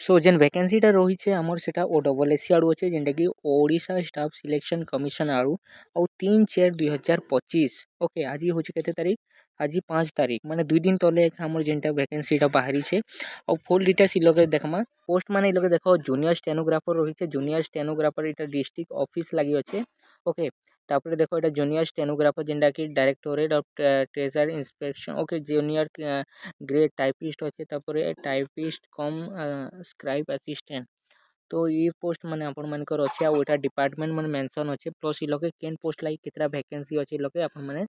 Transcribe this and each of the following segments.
सो जेन वैकेंसीटा रही आमर सेटा OSSC आड़ू अच्छे जेनटा कि ओडिशा स्टाफ सिलेक्शन कमिशन आड़ू आउ 3/4/2025 ओके आज हूँ केते तारीख आज 5 तारीख माने 2 दिन तले आमर जेनटा वैकेंसीटा बाहरी छे आउ फुल डिटेल्स इ लोगे देखमा पोस्ट माने इ लोगे देखो जूनियर स्टेनोग्राफर रही छे जूनियर स्टेनोग्राफर इटा डिस्ट्रिक्ट ऑफिस लागि अच्छे ओके तापर देखो एटा जूनियर स्टेनोग्राफर जेनटा कि directorate of treasure inspection okay junior grade typist अच्छे तापर टाइपिस्ट कम स्क्राइब असिस्टेंट तो ये पोस्ट माने आपण मानकर अच्छे आ ओटा डिपार्टमेंट मन मेंशन अच्छे प्लस इ लोके केन पोस्ट लागि केतरा वैकेंसी अच्छे लोके आपण माने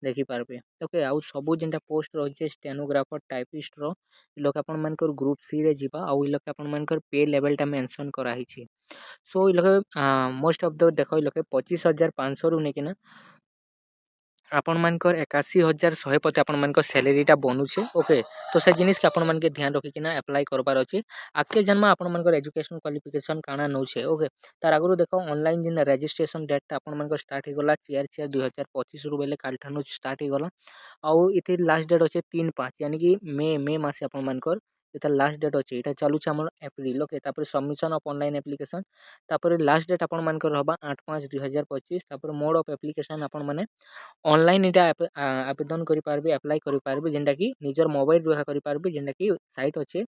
देखि पारबे ओके आउ सबु जेनटा पोस्ट रही छे स्टेनोग्राफर टाइपिस्ट रो लोक आपण मानकर ग्रुप सी रे जिबा आउ इ लोके आपण मानकर पे लेवल टा मेंशन करा हिची सो इ लोके मोस्ट ऑफ द देखो इ लोके 25,500 रु नेकिना आपण मानकर 81,150 आपण मानकर सैलरीटा बनुचे ओके तो से जिनिस के आपण मानके ध्यान रखि किना अप्लाई करबार अछि आके जन्म आपण मानकर एजुकेशन क्वालिफिकेशन काना नउछे ओके तार आगु देखो ऑनलाइन जिन रजिस्ट्रेशन डेट टा आपण मानकर स्टार्ट हे गला 4/4 2025 रु बेले काल ठानु स्टार्ट हे गला आउ इथे लास्ट डेट अछि 3/5 यानी कि मे मासे आपण मानकर एटा लास्ट डेट अछि एटा चालू छ हमर अप्रैल ओके तापर सबमिशन ऑफ ऑनलाइन एप्लीकेशन तापर लास्ट डेट आपण मानकर रहबा 8/5/2025 तापर मोड ऑफ एप्लीकेशन आपण माने ऑनलाइन इटा आवेदन करि पारबे अप्लाई करि पारबे जेंटा कि निजर मोबाइल रहा करि पारबे जेंटा कि साइट अछि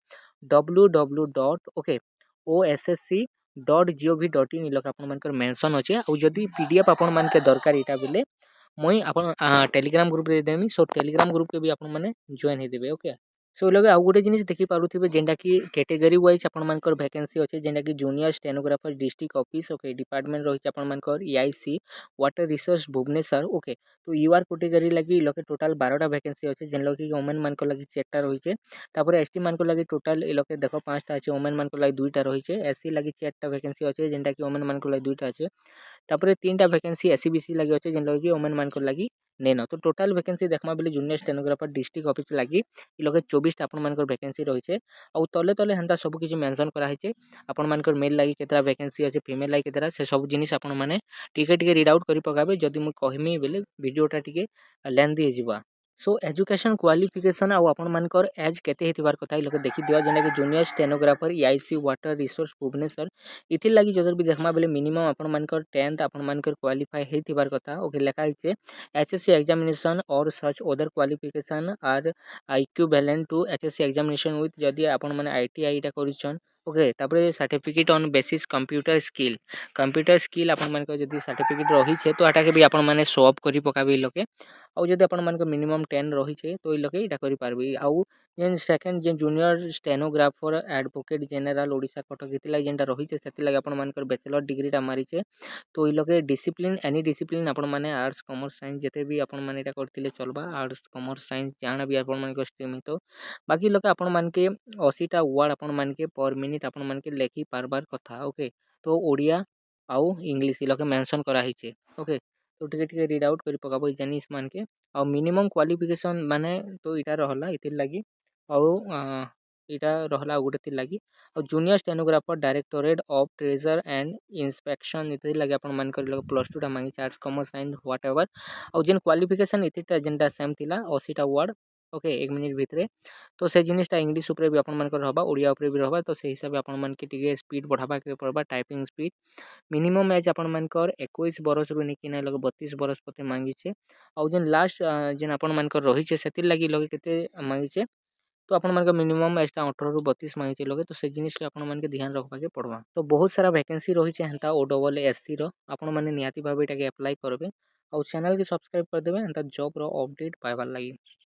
www.ossc.gov.in इलोक आपण मानकर मेंशन अछि आ जदी पीडीएफ आपण मानके दरकार इटा बेले मुई आपण टेलीग्राम ग्रुप रे देमी सो टेलीग्राम ग्रुप के भी आपण माने जॉइन हे देबे ओके सो लगे आउ गोटे जिनिस देखि पारुथिबे जेंटा कि कैटेगरी वाइज आपण मानकर वैकेंसी अछि जेंटा कि junior stenographer district office okay department रही आपण मानकर EIC water resource Bhubaneswar okay तो यूआर कैटेगरी लगी लोके टोटल 12टा वैकेंसी अछि जेन लोके वुमेन मान को लगी 4टा रही छे तापर एसटी मान को लगी टोटल ए लोके देखो 5टा अछि वुमेन मान को लगी 2टा रही छे एससी लगी 4टा वैकेंसी अछि जेंटा कि वुमेन मान को लगी 2टा अछि तापर 3टा वैकेंसी एससीबीसी लगी अछि जेन लोके वुमेन मान को लगी नेनो तो टोटल वैकेंसी देखमा बेले जूनियर स्टेनोग्राफर डिस्ट्रिक्ट ऑफिस लगी इ लोके 24टा आपण मानकर वैकेंसी रही छे आ तले तले हंता सब किछि मेंशन करा हिचे आपण मानकर मेल लगी केतरा वैकेंसी अछि फीमेल लगी केतरा से सब जिनिस आपण माने टिके टिके रीड आउट करि पकाबे जदी मु कहमी बेले वीडियोटा टिके लेंथी हिजिबा सो एजुकेशन क्वालिफिकेशन आउ आपण मानकर एज केते हेतिबार कथा इ लोके देखि दियो जेने कि junior stenographer EIC water resource Bhubaneswar इथि लागि जदर भी देखमा बेले मिनिमम आपण मानकर 10th आपण मानकर क्वालिफाई हेतिबार कथा ओके लेखा हिचे एचएससी एग्जामिनेशन और such other qualification are equivalent to HSC examination with जदी आपण माने आईटीआई टा करिछन ओके तापर certificate on basis computer skill आपण मानकर जदी सर्टिफिकेट रही छे तो आटा के भी आपण माने शो ऑफ करि पकाबे लोके आउ जदी आपण मानकर मिनिमम 10 रही छे तो इ लोके इटा करि पारबे आउ जेन सेकंड जेन junior stenographer advocate general Odisha Cuttack इति लागि जेनटा रही छे सेति लागि आपण मानकर बैचलर डिग्री टा मारी छे तो इ लोके डिसिप्लिन एनी डिसिप्लिन आपण माने आर्ट्स कॉमर्स साइंस जते भी आपण माने इटा करथिले चलबा आर्ट्स कॉमर्स साइंस जाना भी आपण मानकर स्ट्रीम तो बाकी लोके आपण मानके 80 टा वर्ड आपण मानके पर मिनिट आपण मानके लेखि पारबार कथा ओके तो ओडिया आउ इंग्लिश इ लोके मेंशन करा हिचे ओके तो टिके टिके रीड आउट करि पकाबो जनिस मान के और मिनिमम क्वालिफिकेशन माने तो इटा रहला इतिर लागि और इटा रहला गुटे तिर लागि और junior stenographer directorate of treasure and inspection इतिर लागि आपण मान कर लोग प्लस 2 टा मांगी आर्ट्स कॉमर्स साइंस व्हाटएवर और जेन क्वालिफिकेशन इतिर जेनटा सेम थिला 80 टा वर्ड ओके 1 मिनिट भितरे तो से जिनिसटा इंग्लिश ऊपर भी आपण मानकर रहबा ओडिया ऊपर भी रहबा तो से हिसाब आपण मान के टिके स्पीड बढ़ाबा के पड़बा टाइपिंग स्पीड मिनिमम एज आपण मानकर 21 बरस रु निकि ना लोग 32 बरस पते मांगी छे और जेन लास्ट जेन आपण मानकर रही छे सेतिर लागि लोग केते मांगी छे तो आपण मानकर मिनिमम एज टा 18 रु 32 मांगी छे लोग तो से जिनिस के आपण मान के ध्यान रखबा के पड़बा तो बहुत सारा वैकेंसी रही छे हंता OSSC रो आपण माने निहाती भाबे एटा के अप्लाई करबे और चैनल के सब्सक्राइब कर देबे हंता जॉब रो अपडेट पाइबार लागि।